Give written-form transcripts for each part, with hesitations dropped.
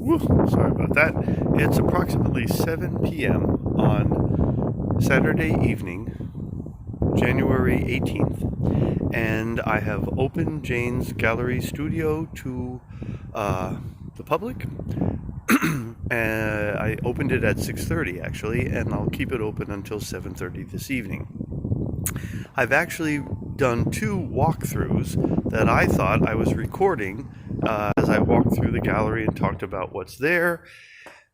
Woo, sorry about that. It's approximately 7 p.m. on Saturday evening, January 18th, and I have opened Jane's gallery studio to the public. I opened it at 6:30 actually, and I'll keep it open until 7:30 this evening. I've actually done 2 walkthroughs that I thought I was recording as I walked through the gallery and talked about what's there,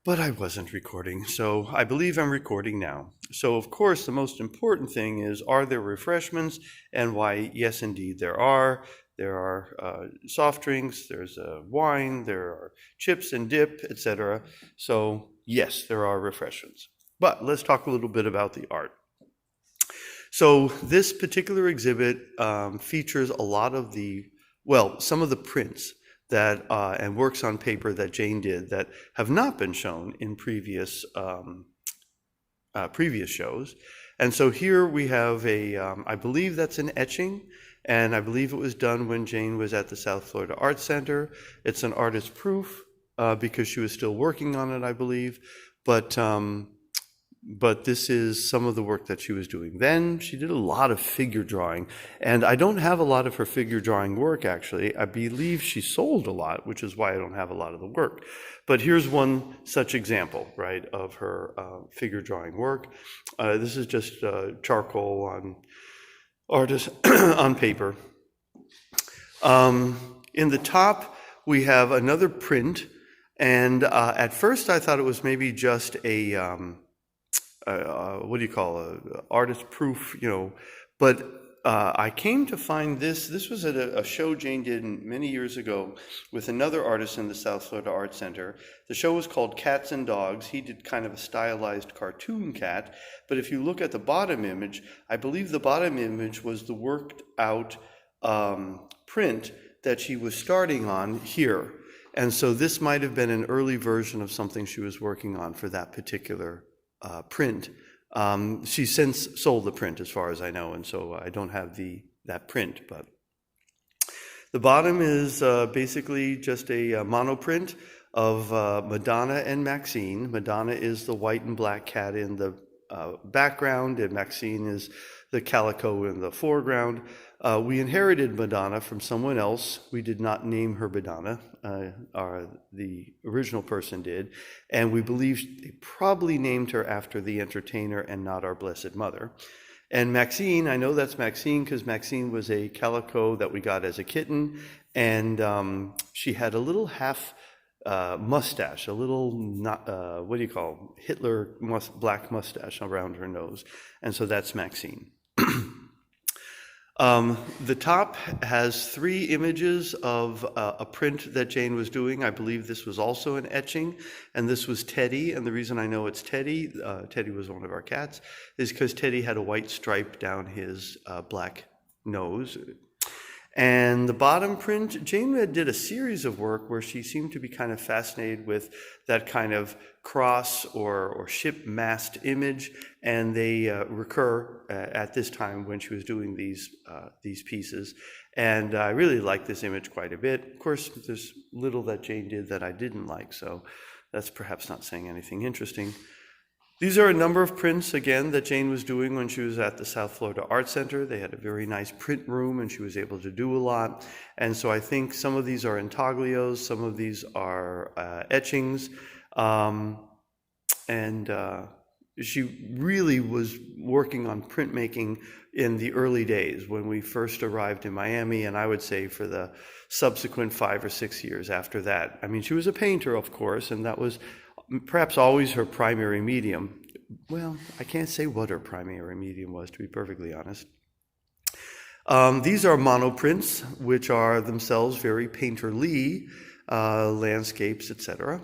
but I wasn't recording, so I believe I'm recording now. So of course the most important thing is, are there refreshments? And why, yes indeed there are. There are soft drinks, there's wine, there are chips and dip, etc. So yes, there are refreshments. But let's talk a little bit about the art. So this particular exhibit features a lot of some of the prints that and works on paper that Jane did that have not been shown in previous shows. And so here we have I believe that's an etching, and I believe it was done when Jane was at the South Florida Art Center. It's an artist proof because she was still working on it, I believe. But this is some of the work that she was doing then. She did a lot of figure drawing, and I don't have a lot of her figure drawing work, actually. I believe she sold a lot, which is why I don't have a lot of the work. But here's one such example, right, of her figure drawing work. This is just charcoal on artist on paper. In the top, we have another print, and at first I thought it was maybe just a what do you call artist proof, but I came to find this was at a show Jane did many years ago with another artist in the South Florida Art Center. The show was called Cats and Dogs. He did kind of a stylized cartoon cat, but if you look at the bottom image, I believe the bottom image was the worked out print that she was starting on here. And so this might have been an early version of something she was working on for that particular print. She since sold the print, as far as I know, and so I don't have that print. But the bottom is basically just a monoprint of Madonna and Maxine. Madonna is the white and black cat in the background, and Maxine is the calico in the foreground. We inherited Madonna from someone else. We did not name her Madonna, the original person did, and we believe they probably named her after the entertainer and not our Blessed Mother. And Maxine, I know that's Maxine because Maxine was a calico that we got as a kitten, and she had a little half mustache, a little, what do you call, Hitler black mustache around her nose, and so that's Maxine. The top has 3 images of a print that Jane was doing. I believe this was also an etching, and this was Teddy. And the reason I know it's Teddy, Teddy was one of our cats, is because Teddy had a white stripe down his black nose. And the bottom print, Jane did a series of work where she seemed to be kind of fascinated with that kind of cross or ship mast image, and they recur at this time when she was doing these pieces. And I really like this image quite a bit. Of course, there's little that Jane did that I didn't like, so that's perhaps not saying anything interesting. These are a number of prints, again, that Jane was doing when she was at the South Florida Art Center. They had a very nice print room, and she was able to do a lot. And so I think some of these are intaglios, some of these are etchings. She really was working on printmaking in the early days when we first arrived in Miami, and I would say for the subsequent 5 or 6 years after that. I mean, she was a painter, of course, and that was perhaps always her primary medium. Well, I can't say what her primary medium was, to be perfectly honest. These are monoprints, which are themselves very painterly, landscapes, etc.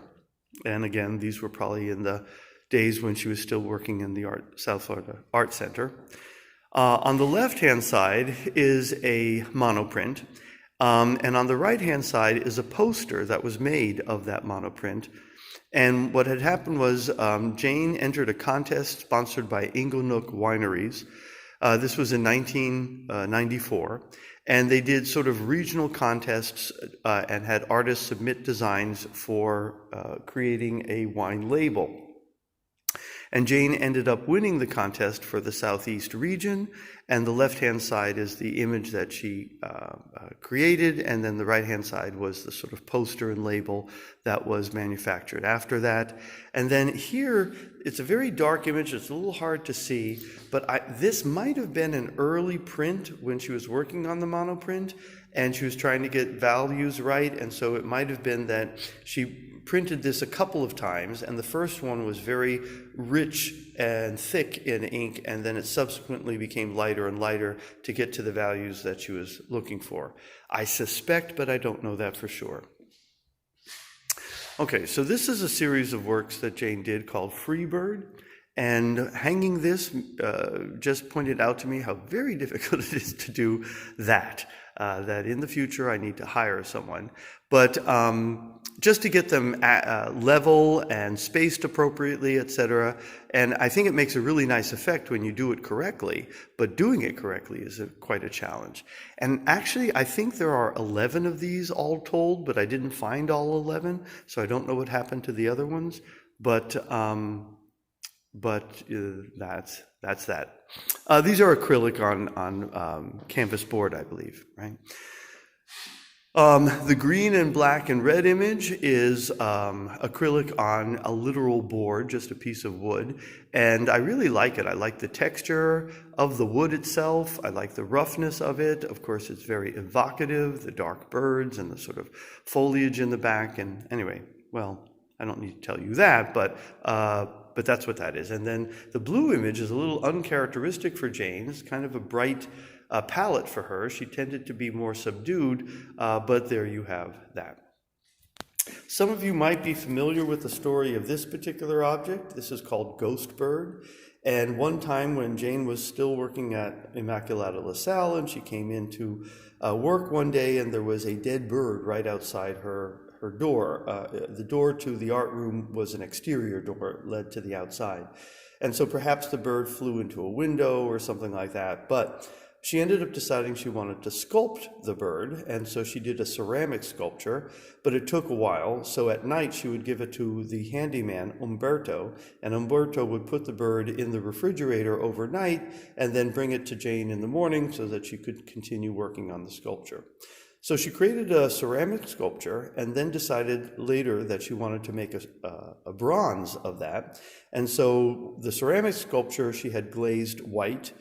And again, these were probably in the days when she was still working in the South Florida Art Center. On the left-hand side is a monoprint, and on the right-hand side is a poster that was made of that monoprint. And what had happened was Jane entered a contest sponsored by Inglenook Wineries. This was in 1994. And they did sort of regional contests and had artists submit designs for creating a wine label. And Jane ended up winning the contest for the Southeast region, and the left-hand side is the image that she created, and then the right-hand side was the sort of poster and label that was manufactured after that. And then here, it's a very dark image, it's a little hard to see, but this might have been an early print when she was working on the monoprint, and she was trying to get values right, and so it might have been that she printed this a couple of times, and the first one was very rich and thick in ink, and then it subsequently became lighter and lighter to get to the values that she was looking for. I suspect, but I don't know that for sure. Okay, so this is a series of works that Jane did called Freebird, and hanging this just pointed out to me how very difficult it is to do that. That in the future I need to hire someone. But just to get them level and spaced appropriately, etc. And I think it makes a really nice effect when you do it correctly, but doing it correctly is quite a challenge. And actually, I think there are 11 of these all told, but I didn't find all 11, so I don't know what happened to the other ones. But that's that. These are acrylic on canvas board, I believe, right? The green and black and red image is acrylic on a literal board, just a piece of wood. And I really like it. I like the texture of the wood itself. I like the roughness of it. Of course, it's very evocative, the dark birds and the sort of foliage in the back. And anyway, well, I don't need to tell you that, but that's what that is. And then the blue image is a little uncharacteristic for Jane. It's kind of a bright palette for her. She tended to be more subdued, but there you have that. Some of you might be familiar with the story of this particular object. This is called Ghost Bird. And one time when Jane was still working at Immaculata LaSalle, and she came in to work one day, and there was a dead bird right outside her door. The door to the art room was an exterior door, led to the outside. And so perhaps the bird flew into a window or something like that, but she ended up deciding she wanted to sculpt the bird, and so she did a ceramic sculpture, but it took a while, so at night she would give it to the handyman, Umberto, and Umberto would put the bird in the refrigerator overnight and then bring it to Jane in the morning so that she could continue working on the sculpture. So she created a ceramic sculpture and then decided later that she wanted to make a bronze of that. And so the ceramic sculpture she had glazed white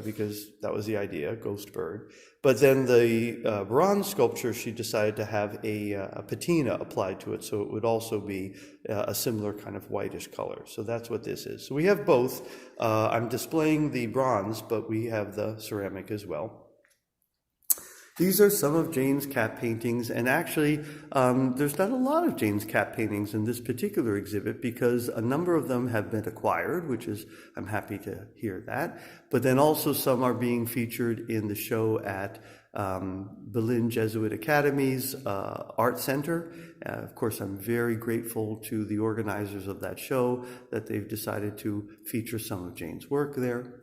because that was the idea, ghost bird. But then the bronze sculpture, she decided to have a patina applied to it, so it would also be a similar kind of whitish color. So that's what this is. So we have both. I'm displaying the bronze, but we have the ceramic as well. These are some of Jane's cat paintings, and actually there's not a lot of Jane's cat paintings in this particular exhibit because a number of them have been acquired, which is, I'm happy to hear that, but then also some are being featured in the show at Berlin Jesuit Academy's Art Center. Of course, I'm very grateful to the organizers of that show that they've decided to feature some of Jane's work there.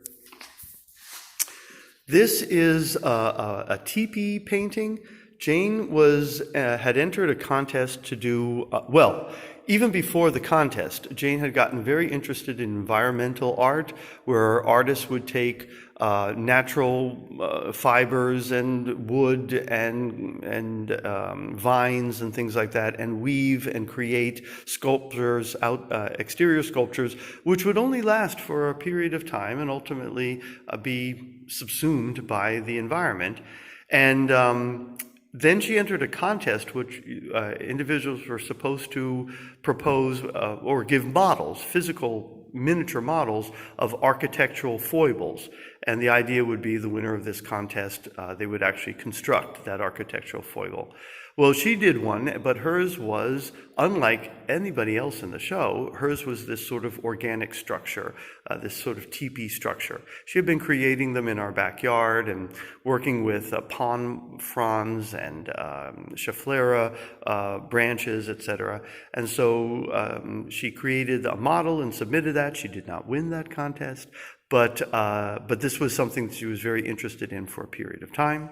This is a teepee painting. Jane had entered a contest to do, well, even before the contest, Jane had gotten very interested in environmental art, where artists would take natural fibers and wood and vines and things like that, and weave and create sculptures, exterior sculptures, which would only last for a period of time and ultimately be subsumed by the environment. And then she entered a contest which individuals were supposed to propose or give models, physical miniature models of architectural foibles. And the idea would be the winner of this contest, they would actually construct that architectural foible. Well, she did one, but hers was, unlike anybody else in the show, hers was this sort of organic structure, this sort of teepee structure. She had been creating them in our backyard and working with palm fronds and schefflera branches, etc. And so she created a model and submitted that. She did not win that contest, but this was something that she was very interested in for a period of time.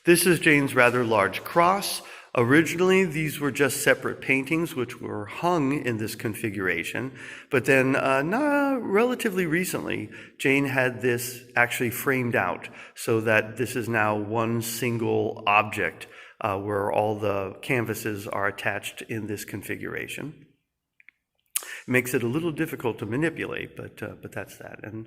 This is Jane's rather large cross. Originally, these were just separate paintings which were hung in this configuration, but then relatively recently, Jane had this actually framed out so that this is now one single object where all the canvases are attached in this configuration. It makes it a little difficult to manipulate, but that's that. And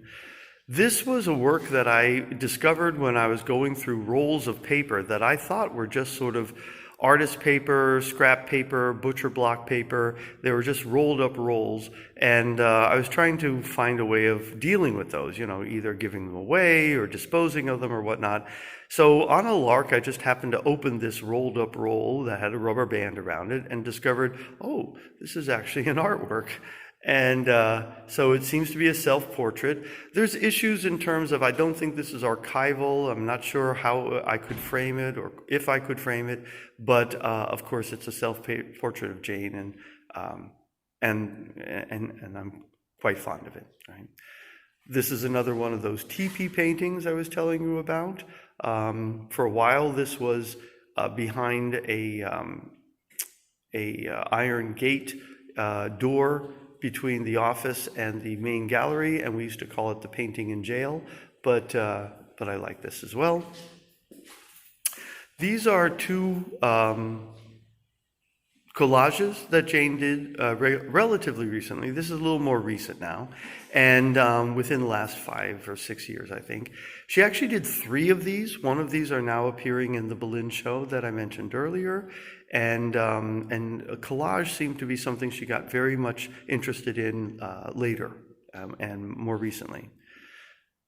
this was a work that I discovered when I was going through rolls of paper that I thought were just sort of artist paper, scrap paper, butcher block paper. They were just rolled up rolls, and I was trying to find a way of dealing with those, either giving them away or disposing of them or whatnot. So on a lark, I just happened to open this rolled up roll that had a rubber band around it and discovered, oh, this is actually an artwork. And so it seems to be a self-portrait. There's issues in terms of, I don't think this is archival. I'm not sure how I could frame it or if I could frame it, but of course it's a self-portrait of Jane, and I'm quite fond of it. Right? This is another one of those teepee paintings I was telling you about. For a while, this was behind a iron gate door between the office and the main gallery, and we used to call it the painting in jail, but I like this as well. These are two collages that Jane did relatively recently. This is a little more recent now, and within the last 5 or 6 years, I think. She actually did 3 of these. One of these are now appearing in the Berlin show that I mentioned earlier, and a collage seemed to be something she got very much interested in later and more recently.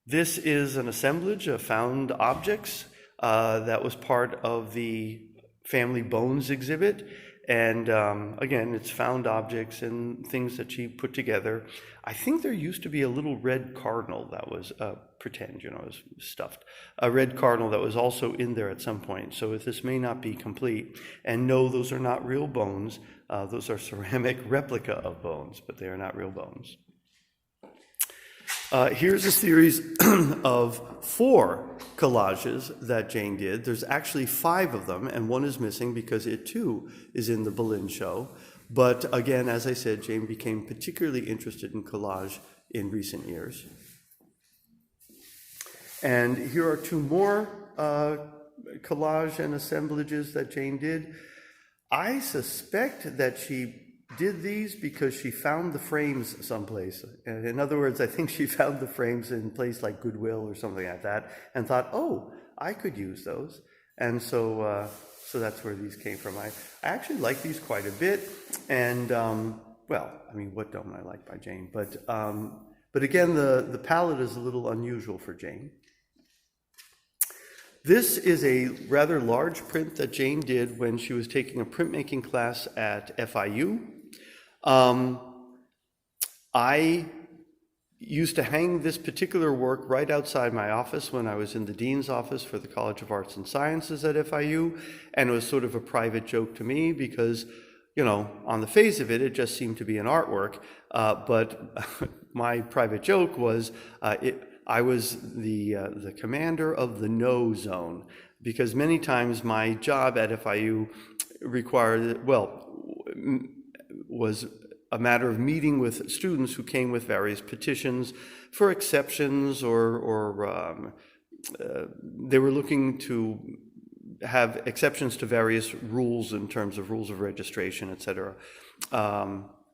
This is an assemblage of found objects that was part of the Family Bones exhibit. And again, it's found objects and things that she put together. I think there used to be a little red cardinal that was pretend, it was stuffed. A red cardinal that was also in there at some point. So this may not be complete. And no, those are not real bones. Those are ceramic replica of bones, but they are not real bones. Here's a series of 4 collages that Jane did. There's actually 5 of them, and one is missing because it too is in the Berlin show. But again, as I said, Jane became particularly interested in collage in recent years. And here are 2 more collage and assemblages that Jane did. I suspect that she did these because she found the frames someplace. And in other words, I think she found the frames in a place like Goodwill or something like that and thought, oh, I could use those. And so that's where these came from. I actually like these quite a bit. And, what don't I like by Jane? But again, the palette is a little unusual for Jane. This is a rather large print that Jane did when she was taking a printmaking class at FIU. I used to hang this particular work right outside my office when I was in the dean's office for the College of Arts and Sciences at FIU, and it was sort of a private joke to me because, on the face of it, it just seemed to be an artwork, but my private joke was I was the commander of the no zone, because many times my job at FIU was a matter of meeting with students who came with various petitions for exceptions or they were looking to have exceptions to various rules in terms of rules of registration, etc.,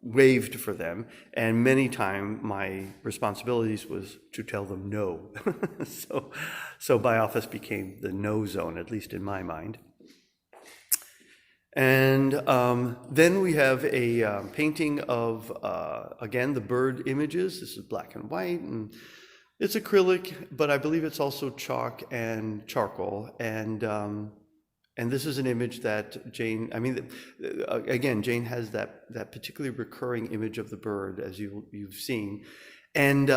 waived for them, and many times my responsibilities was to tell them no. so my office became the no zone, at least in my mind. And then we have a painting of, again, the bird images. This is black and white, and it's acrylic, but I believe it's also chalk and charcoal. And this is an image that Jane, again, Jane has that particularly recurring image of the bird, as you've seen. And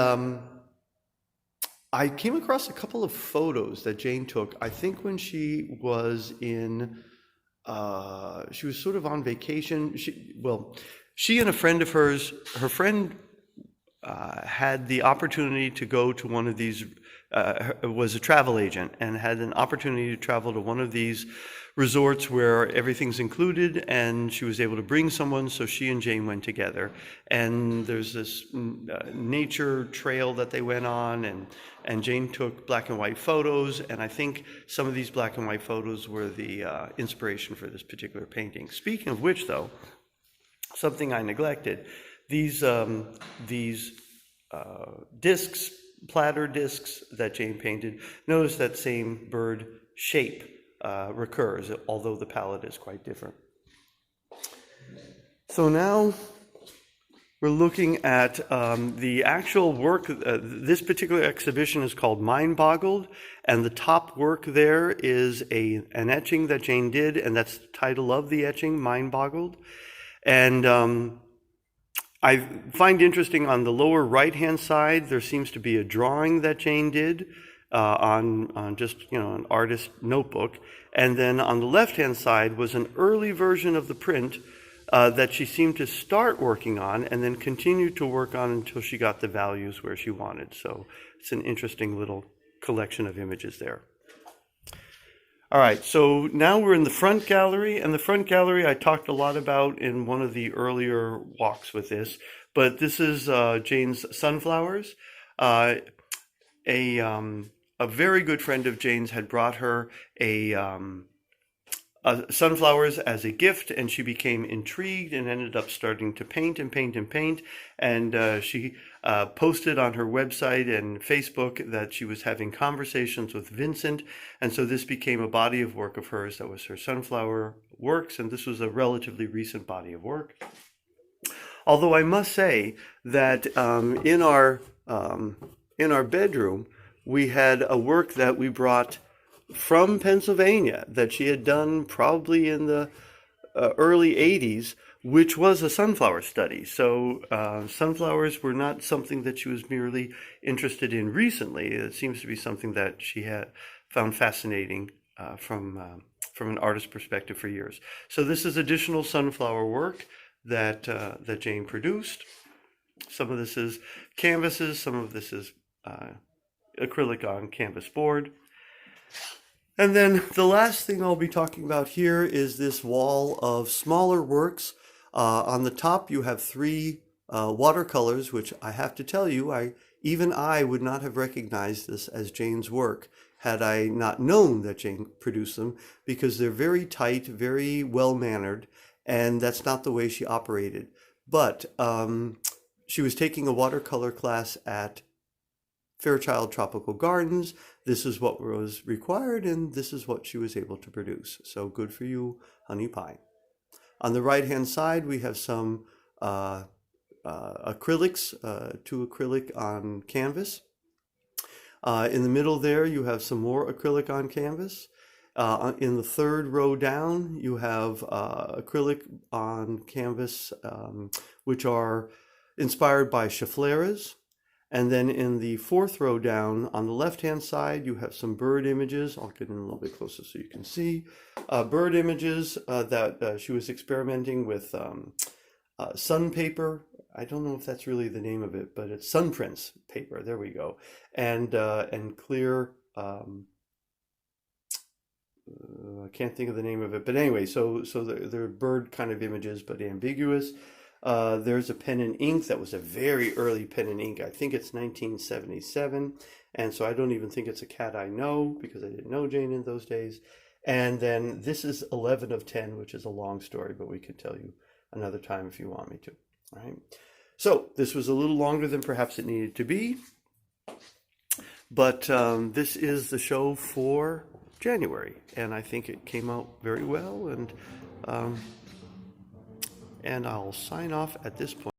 I came across a couple of photos that Jane took, I think when she was she was sort of on vacation. She and a friend of hers, her friend had the opportunity to go to one of these, was a travel agent and had an opportunity to travel to one of these resorts where everything's included, and she was able to bring someone, so she and Jane went together. And there's this nature trail that they went on, and Jane took black and white photos, and I think some of these black and white photos were the inspiration for this particular painting. Speaking of which, though, something I neglected, these discs, platter discs that Jane painted, notice that same bird shape recurs, although the palette is quite different. So now we're looking at the actual work. This particular exhibition is called Mind Boggled, and the top work there is an etching that Jane did, and that's the title of the etching, Mind Boggled. And I find interesting on the lower right-hand side, there seems to be a drawing that Jane did on just, an artist notebook. And then on the left-hand side was an early version of the print that she seemed to start working on and then continued to work on until she got the values where she wanted. So it's an interesting little collection of images there. All right, so now we're in the front gallery, and the front gallery I talked a lot about in one of the earlier walks with this, but this is Jane's sunflowers. A very good friend of Jane's had brought her sunflowers as a gift, and she became intrigued and ended up starting to paint and paint and paint. And she posted on her website and Facebook that she was having conversations with Vincent, and so this became a body of work of hers that was her sunflower works, and this was a relatively recent body of work. Although I must say that in our bedroom, we had a work that we brought from Pennsylvania that she had done probably in the early 80s, which was a sunflower study. So sunflowers were not something that she was merely interested in recently. It seems to be something that she had found fascinating from an artist's perspective for years. So this is additional sunflower work that Jane produced. Some of this is canvases, some of this is acrylic on canvas board. And then the last thing I'll be talking about here is this wall of smaller works. On the top you have 3 watercolors, which I have to tell you, even I would not have recognized this as Jane's work had I not known that Jane produced them, because they're very tight, very well-mannered, and that's not the way she operated. But she was taking a watercolor class at Fairchild Tropical Gardens. This is what was required, and this is what she was able to produce. So good for you, honey pie. On the right-hand side, we have some acrylics, 2 acrylic on canvas. In the middle there, you have some more acrylic on canvas. In the 3rd row down, you have acrylic on canvas, which are inspired by Scheffleras. And then in the 4th row down, on the left-hand side, you have some bird images. I'll get in a little bit closer so you can see. Bird images that she was experimenting with sun paper. I don't know if that's really the name of it, but it's sunprints paper. There we go. And clear, I can't think of the name of it. But anyway, so they're bird kind of images, but ambiguous. There's a pen and ink that was a very early pen and ink. I think it's 1977. And so I don't even think it's a cat I know, because I didn't know Jane in those days. And then this is 11 of 10, which is a long story, but we could tell you another time if you want me to. All right. So this was a little longer than perhaps it needed to be. But this is the show for January. And I think it came out very well. And I'll sign off at this point.